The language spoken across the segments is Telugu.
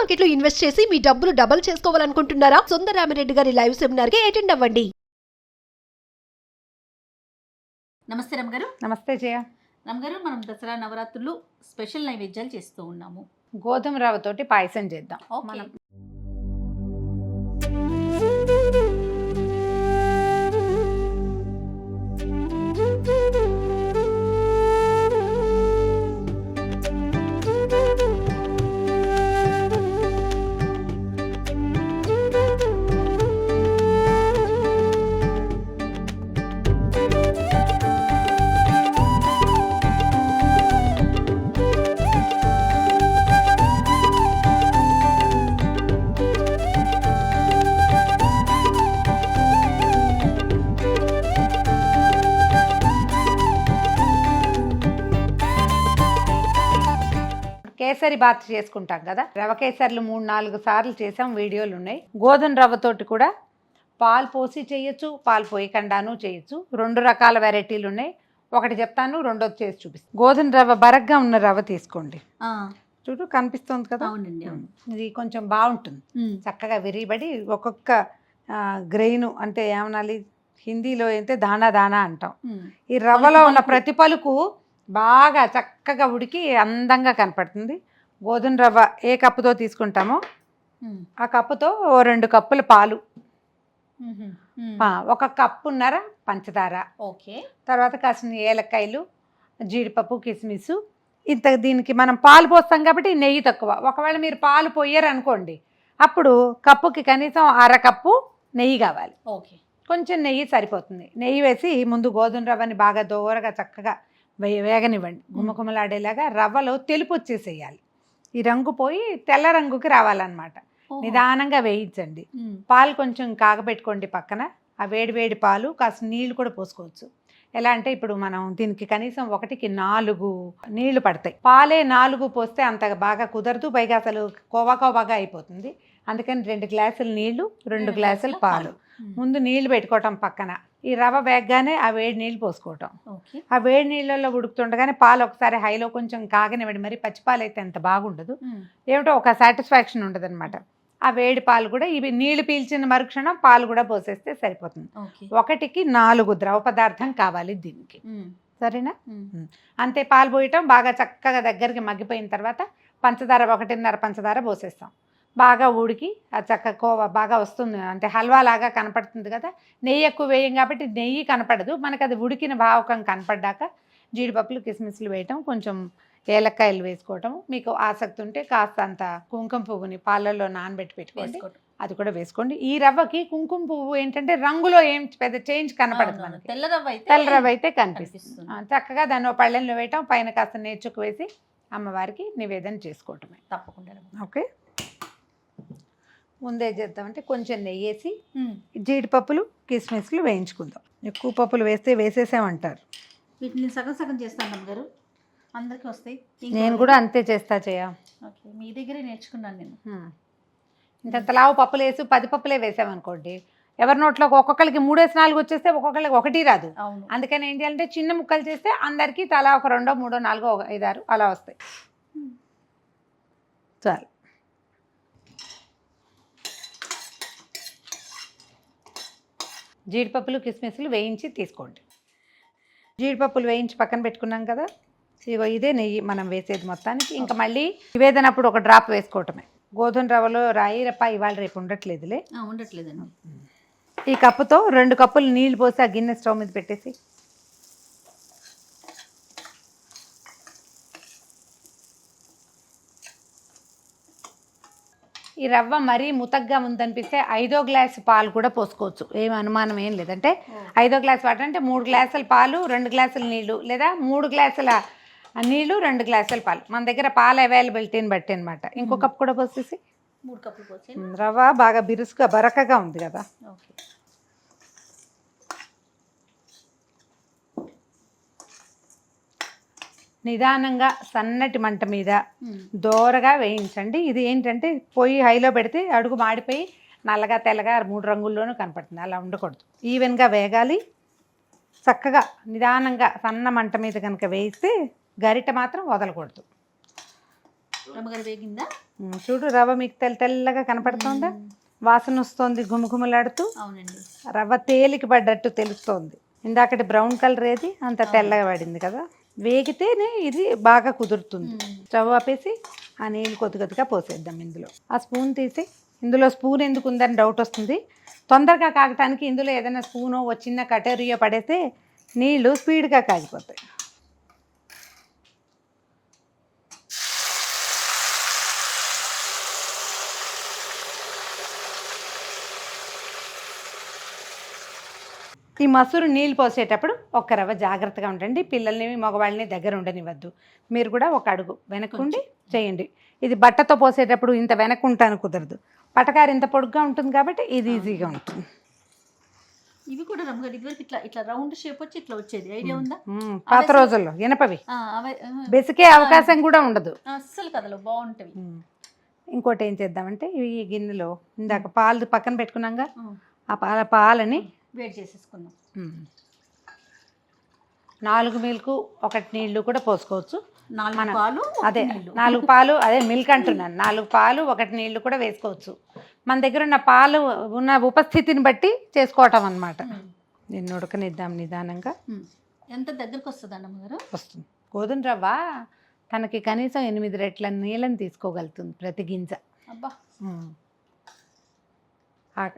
మార్కెట్ లో ఇన్వెస్ట్ చేసి మీ డబ్బులు డబుల్ చేసుకోవాలనుకుంటున్నారా? సుందరరామిరెడ్డి గారి లైవ్ సెమినార్ కి అటెండ్ అవ్వండి. నమస్తే రమగారు. నమస్తే జయ. రమగారు, మనం దసరా నవరాత్రులు స్పెషల్ నైవేద్యాలు చేస్తూ ఉన్నాము. గోధుమ రవ్వతోటి పాయసం చేద్దాం. మనం కేసరి బాత్ చేసుకుంటాం కదా, రవ కేసర్లు 3-4 సార్లు చేసాం, వీడియోలు ఉన్నాయి. గోధుమ రవ్వతోటి కూడా పాలు పోసి చేయొచ్చు, పాలు పోయకుండాను చేయొచ్చు. 2 రకాల వెరైటీలు ఉన్నాయి. ఒకటి చెప్తాను, రెండోది చేసి చూపిస్తాను. గోధుమ రవ్వ బరగ్గా ఉన్న రవ్వ తీసుకోండి. చూడు కనిపిస్తుంది కదా, ఇది కొంచెం బాగుంటుంది, చక్కగా విరిబడి ఒక్కొక్క గ్రెయిన్ అంటే ఏమనాలి, హిందీలో అయితే దానా దానా అంటాం. ఈ రవ్వలో ఉన్న ప్రతి పలుకు బాగా చక్కగా ఉడికి అందంగా కనపడుతుంది. గోధుమ రవ్వ ఏ కప్పుతో తీసుకుంటామో ఆ కప్పుతో 2 కప్పుల పాలు, 1 కప్పున్నర పంచదార, తర్వాత కాసిన ఏలక్కాయలు, జీడిపప్పు, కిస్మిస్. ఇంత దీనికి మనం పాలు పోస్తాం కాబట్టి నెయ్యి తక్కువ. ఒకవేళ మీరు పాలు పోయారు అనుకోండి, అప్పుడు కప్పుకి కనీసం 1/2 కప్పు నెయ్యి కావాలి. కొంచెం నెయ్యి సరిపోతుంది. నెయ్యి వేసి ముందు గోధుమ రవ్వని బాగా దోరగా చక్కగా వేగనివ్వండి. గుమ్మగుమ్మలాడేలాగా రవ్వలో తెలుపు వచ్చేసేయాలి. ఈ రంగు పోయి తెల్ల రంగుకి రావాలన్నమాట. నిదానంగా వేయించండి. పాలు కొంచెం కాగబెట్టుకోండి పక్కన. ఆ వేడి పాలు కాస్త నీళ్లు కూడా పోసుకోవచ్చు. ఎలా అంటే ఇప్పుడు మనం దీనికి కనీసం 1కి 4 నీళ్లు పడతాయి. పాలే 4 పోస్తే అంత బాగా కుదరదు, పైగా అసలు కోవాగా అయిపోతుంది. అందుకని 2 గ్లాసులు నీళ్లు, 2 గ్లాసులు పాలు. ముందు నీళ్లు పెట్టుకోవటం పక్కన. ఈ రవ్వ వేగగానే ఆ వేడి నీళ్ళు పోసుకోవటం. ఆ వేడి నీళ్ళల్లో ఉడుకుతుండగానే పాలు ఒకసారి హైలో కొంచెం కాగనివ్వండి. మరి పచ్చిపాలు అయితే అంత బాగుండదు, ఏమిటో ఒక సాటిస్ఫాక్షన్ ఉండదు అనమాట. ఆ వేడి పాలు కూడా ఇవి నీళ్లు పీల్చిన మరుక్షణం పాలు కూడా పోసేస్తే సరిపోతుంది. 1కి 4 ద్రవ పదార్థం కావాలి దీనికి, సరేనా? అంతే. పాలు పోయటం బాగా చక్కగా దగ్గరికి మగ్గిపోయిన తర్వాత పంచదార 1.5 పంచదార పోసేస్తాం. బాగా ఉడికి ఆ చక్క కోవా బాగా వస్తుంది, అంటే హల్వా లాగా కనపడుతుంది కదా. నెయ్యి ఎక్కువ వేయం కాబట్టి నెయ్యి కనపడదు మనకు. అది ఉడికిన భావకం కనపడ్డాక జీడిపప్పులు, కిస్మిస్లు వేయటం, కొంచెం ఏలక్కాయలు వేసుకోవటం. మీకు ఆసక్తి ఉంటే కాస్త అంత కుంకుమ పువ్వుని పాలల్లో నానబెట్టి పెట్టుకోండి, అది కూడా వేసుకోండి. ఈ రవ్వకి కుంకుమ పువ్వు ఏంటంటే రంగులో ఏం పెద్ద చేంజ్ కనపడదు మనకి. తెల్ల రవ్వ అయితే కనిపిస్తుంది. చక్కగా దాన్ని పళ్ళెంలో వేయటం, పైన కాస్త నేర్చుకు వేసి అమ్మవారికి నివేదన చేసుకోవటమే. తప్పకుండా. ఓకే, ముందే చేద్దామంటే కొంచెం నెయ్యి వేసి జీడిపప్పులు, కిస్మిస్లు వేయించుకుందాం. ఎక్కువ పప్పులు వేస్తే వేసేసామంటారు. వీటిని సగం చేస్తాను గారు, అందరికీ వస్తాయి. నేను కూడా అంతే చేస్తా చేయ. మీ దగ్గరే నేర్చుకున్నాను నేను. ఇంత లావు పప్పులు వేసి 10 పప్పులే వేసామనుకోండి, ఎవరి నోట్లో ఒక్కొక్కరికి 3-4 వచ్చేస్తే ఒక్కొక్కరికి 1 రాదు. అందుకని ఏం చేయాలంటే చిన్న ముక్కలు చేస్తే అందరికీ తలా 1, 2, 3, 4, 5, 6 అలా వస్తాయి. చాలు. జీడిపప్పులు, కిస్మిస్లు వేయించి తీసుకోండి. జీడిపప్పులు వేయించి పక్కన పెట్టుకున్నాం కదా, ఇగో ఇదే నెయ్యి మనం వేసేది మొత్తానికి. ఇంకా మళ్ళీ నివేదనప్పుడు 1 డ్రాప్ వేసుకోవటమే. గోధుమ రవ్వలో రాయి రప్ప ఇవాళ రేపు ఉండట్లేదులేండి. ఈ కప్పుతో 2 కప్పులు నీళ్లు పోసి ఆ గిన్నె స్టవ్ మీద పెట్టేసి ఈ రవ్వ మరీ ముతగ్గా ఉందనిపిస్తే 5వ గ్లాసు పాలు కూడా పోసుకోవచ్చు. ఏం అనుమానం ఏం లేదంటే 5వ గ్లాసు వాటర్ అంటే 3 గ్లాసుల పాలు, 2 గ్లాసుల నీళ్లు, లేదా 3 గ్లాసుల నీళ్లు, 2 గ్లాసుల పాలు. మన దగ్గర పాలు అవైలబిలిటీని బట్టి అనమాట. ఇంకో కప్పు కూడా పోసేసి 3 కప్పులు పోసి. రవ్వ బాగా బిరుసుగా బరకగా ఉంది కదా, నిదానంగా సన్నటి మంట మీద దోరగా వేయించండి. ఇది ఏంటంటే పొయ్యి హైలో పెడితే అడుగు మాడిపోయి నల్లగా తెల్లగా 3 రంగుల్లోనూ కనపడుతుంది. అలా ఉండకూడదు, ఈవెన్గా వేగాలి. చక్కగా నిదానంగా సన్న మంట మీద కనుక వేయిస్తే గరిట మాత్రం వదలకూడదు. రమ్మగారు వేగిందా? చూడు రవ్వ మీకు తెల్లగా కనపడుతుందా, వాసన వస్తుంది గుమగుమలాడుతూ. అవునండి. రవ్వ తేలిక పడ్డట్టు తెలుస్తోంది. ఇందాకటి బ్రౌన్ కలర్ ఏది అంత తెల్లగా పడింది కదా. వేగితేనే ఇది బాగా కుదురుతుంది. స్టవ్ ఆపేసి ఆ నీళ్ళు కొద్దిగా పోసేద్దాం ఇందులో. ఆ స్పూన్ తీసి, ఇందులో స్పూన్ ఎందుకు ఉందని డౌట్ వస్తుంది. తొందరగా కాగటానికి ఇందులో ఏదైనా స్పూనో ఓ చిన్న కటోరియో పడేస్తే నీళ్ళు స్పీడ్గా కాగిపోతాయి. ఈ మసూరు నీళ్ళు పోసేటప్పుడు ఒక్క రవ్వ జాగ్రత్తగా ఉండండి. పిల్లల్ని మగవాళ్ళని దగ్గర ఉండనివ్వద్దు. మీరు కూడా ఒక అడుగు వెనక్కుండి చేయండి. ఇది బట్టతో పోసేటప్పుడు ఇంత వెనక్కుంటాను కుదరదు. పటకారు ఇంత పొడుగ్గా ఉంటుంది కాబట్టి ఇది ఈజీగా ఉంటుంది. ఇవి కూడా రమ్మగారు ఇదివరకు ఇట్లా ఇట్లా రౌండ్ షేప్ వచ్చి ఇట్లా వచ్చేది, ఐడియా ఉందా? పాత రోజుల్లో ఇనపవి అవే బెసికే అవకాశం కూడా ఉండదు. అస్సలు కదలో బాగుంటవి. ఇంకోటి ఏం చేద్దామంటే ఈ గిన్నెలో ఇందాక పాలు పక్కన పెట్టుకున్నాగా, ఆ పాలని వేడి చేసేసుకుందాం. 4 మిల్క్ 1 నీళ్లు కూడా పోసుకోవచ్చు. 4 పాలు అదే 4 పాలు, అదే మిల్క్ అంటున్నాను. 4 పాలు 1 నీళ్లు కూడా వేసుకోవచ్చు. మన దగ్గర ఉన్న పాలు ఉన్న ఉపస్థితిని బట్టి చేసుకోవటం అన్నమాట. దీన్ని ఉడకనిద్దాం నిదానంగా. ఎంత దగ్గరకు వస్తుంది అమ్మగారు? వస్తుంది. గోధుమ రవ్వ తనకి కనీసం 8 రెట్ల నీళ్ళని తీసుకోగలుగుతుంది ప్రతి గింజ. అబ్బా,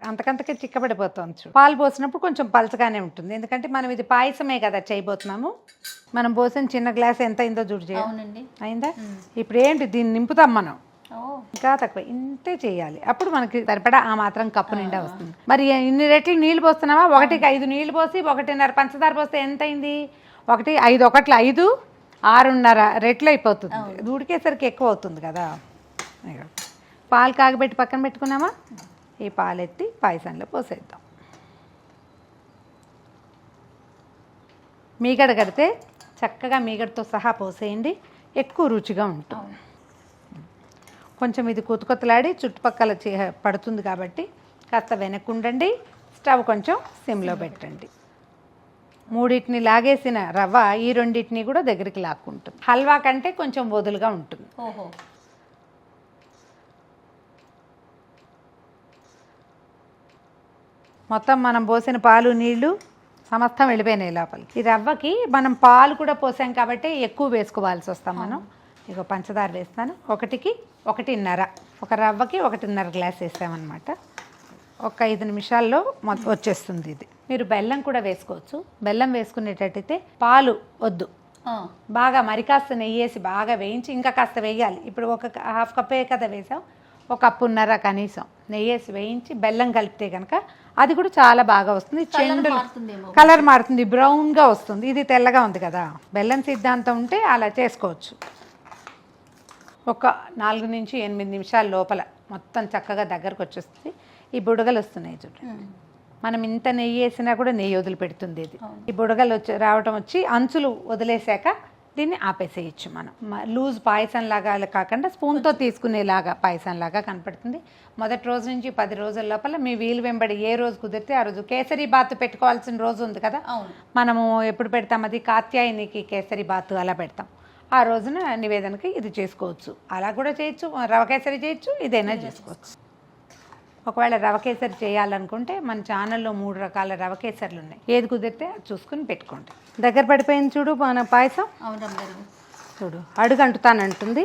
అంతకంతకే చిక్కబడిపోతుంది. పాలు పోసినప్పుడు కొంచెం పలచగానే ఉంటుంది, ఎందుకంటే మనం ఇది పాయసమే కదా చేయబోతున్నాము. మనం పోసిన చిన్న గ్లాస్ ఎంత అయిందో చూడు. అవునండి, అయిందా? ఇప్పుడు ఏంటి దీన్ని నింపుతాం మనం. ఇంకా తక్కువ ఇంతే చేయాలి, అప్పుడు మనకి సరిపడా ఆ మాత్రం కప్పు నిండా వస్తుంది. మరి ఇన్ని రెట్లు నీళ్ళు పోస్తున్నావా? 1కి 5 నీళ్ళు పోసి 1.5 పంచదార పోస్తే ఎంత అయింది? 1 5 1 5 6.5 రెట్లు అయిపోతుంది. ఉడికేసరికి ఎక్కువ అవుతుంది కదా. పాలు కాగబెట్టి పక్కన పెట్టుకున్నామా? ఈ పాలెత్తి పాయసంలో పోసేద్దాం. మీగడ కడితే చక్కగా మీగడతో సహా పోసేయండి, ఎక్కువ రుచిగా ఉంటుంది. కొంచెం ఇది కొత్తలాడి చుట్టుపక్కల పడుతుంది కాబట్టి కాస్త వెనక్కుండండి. స్టవ్ కొంచెం సిమ్లో పెట్టండి. 3 లాగేసిన రవ్వ ఈ 2 కూడా దగ్గరికి లాక్కుంటుంది. హల్వా కంటే కొంచెం వదులుగా ఉంటుంది. ఓహో, మొత్తం మనం పోసిన పాలు నీళ్లు సమస్తం వెళ్ళిపోయినాయి లోపలికి. ఈ రవ్వకి మనం పాలు కూడా పోసాం కాబట్టి ఎక్కువ వేసుకోవాల్సి వస్తాం మనం. ఇక పంచదార వేస్తాను. 1కి 1.5, ఒక రవ్వకి 1.5 గ్లాస్ వేసామన్నమాట. ఒక 5 నిమిషాల్లో వచ్చేస్తుంది ఇది. మీరు బెల్లం కూడా వేసుకోవచ్చు. బెల్లం వేసుకునేటట్టయితే పాలు వద్దు, బాగా మరి కాస్త నెయ్యి వేసి బాగా వేయించి ఇంకా కాస్త వేయాలి. ఇప్పుడు ఒక 1/2 కప్పే కదా వేసాం, 1.5 కప్పు కనీసం నెయ్యి వేసి వేయించి బెల్లం కలిపితే కనుక అది కూడా చాలా బాగా వస్తుంది. చెండు కలర్ మారుతుంది, బ్రౌన్గా వస్తుంది. ఇది తెల్లగా ఉంది కదా. బెల్లం సిద్ధాంతం ఉంటే అలా చేసుకోవచ్చు. ఒక 4 నుంచి 8 నిమిషాల లోపల మొత్తం చక్కగా దగ్గరకు వచ్చేస్తుంది. ఈ బుడగలు వస్తున్నాయి చూడండి. మనం ఇంత నెయ్యి వేసినా కూడా నెయ్యి వదిలిపెడుతుంది ఇది. ఈ బుడగలు రావటం వచ్చి అంచులు వదిలేసాక దీన్ని ఆపేసేయచ్చు. మనం లూజ్ పాయసం లాగా కాకుండా స్పూన్తో తీసుకునేలాగా పాయసం లాగా కనపడుతుంది. మొదటి రోజు నుంచి 10 రోజుల లోపల మీ వీలు వెంబడి ఏ రోజు కుదిరితే ఆ రోజు. కేసరి బాత్ పెట్టుకోవాల్సిన రోజు ఉంది కదా, మనము ఎప్పుడు పెడతాం? అది కాత్యాయనికి కేసరి బాత్ అలా పెడతాం. ఆ రోజున నివేదనకి ఇది చేసుకోవచ్చు. అలా కూడా చేయొచ్చు, రవ కేసరి చేయొచ్చు, ఇదైనా చేసుకోవచ్చు. ఒకవేళ రవ కేసరి చేయాలనుకుంటే మన ఛానల్లో 3 రకాల రవ కేసర్లు ఉన్నాయి. ఏది కుదిరితే అది చూసుకుని పెట్టుకోండి. దగ్గర పడిపోయింది చూడు మన పాయసం. చూడు అడుగు అంటుతానంటుంది.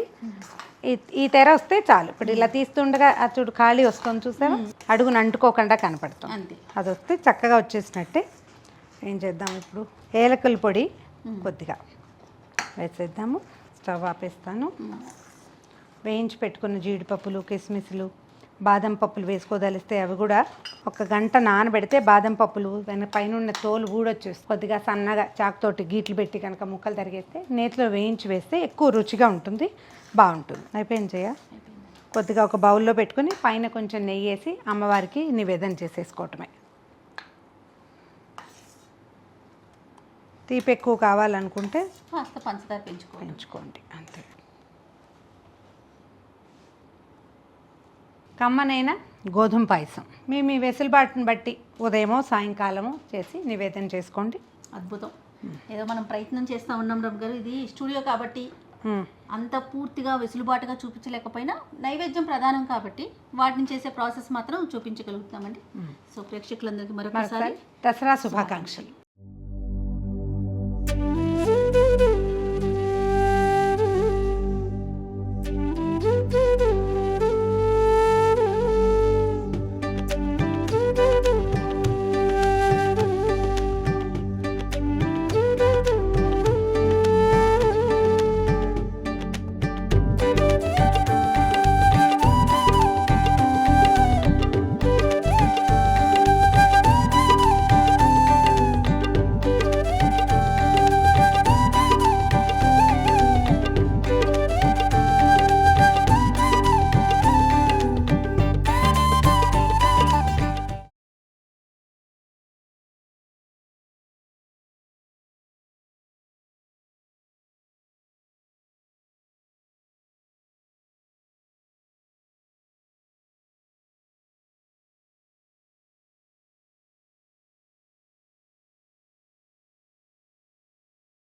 ఈ తెర వస్తే చాలు. ఇప్పుడు ఇలా తీస్తుండగా అది చూడు ఖాళీ వస్తుంది, చూసావా? అడుగును అంటుకోకుండా కనపడుతుంది. అది వస్తే చక్కగా వచ్చేసినట్టే. ఏం చేద్దాం ఇప్పుడు? ఏలకల పొడి కొద్దిగా వేసేద్దాము. స్టవ్ ఆపేస్తాను. వేయించి పెట్టుకున్న జీడిపప్పులు, కిస్మిస్లు, బాదం పప్పులు వేసుకోదలిస్తే అవి కూడా 1 గంట నానబెడితే బాదం పప్పులు పైన ఉన్న తోలు ఊడొచ్చేస్తుంది. కొద్దిగా సన్నగా చాకుతోటి గీట్లు పెట్టి కనుక ముక్కలు తరిగేస్తే నేతిలో వేయించి వేస్తే ఎక్కువ రుచిగా ఉంటుంది, బాగుంటుంది. అయిపోయింది చేయ. కొద్దిగా ఒక బౌల్లో పెట్టుకుని పైన కొంచెం నెయ్యి వేసి అమ్మవారికి నివేదన చేసేసుకోవటమే. తీపి ఎక్కువ కావాలనుకుంటే పంచదార పెంచుకోండి, అంతే. కమ్మనైనా గోధుమ పాయసం మీ వెసులుబాటుని బట్టి ఉదయమో సాయంకాలమో చేసి నివేదన చేసుకోండి. అద్భుతం. ఏదో మనం ప్రయత్నం చేస్తూ ఉన్నాం రమ్ గారు. ఇది స్టూడియో కాబట్టి అంత పూర్తిగా వెసులుబాటుగా చూపించలేకపోయినా నైవేద్యం ప్రధానం కాబట్టి వాటిని చేసే ప్రాసెస్ మాత్రం చూపించగలుగుతామండి. సో ప్రేక్షకులందరికీ మరొకసారి దసరా శుభాకాంక్షలు.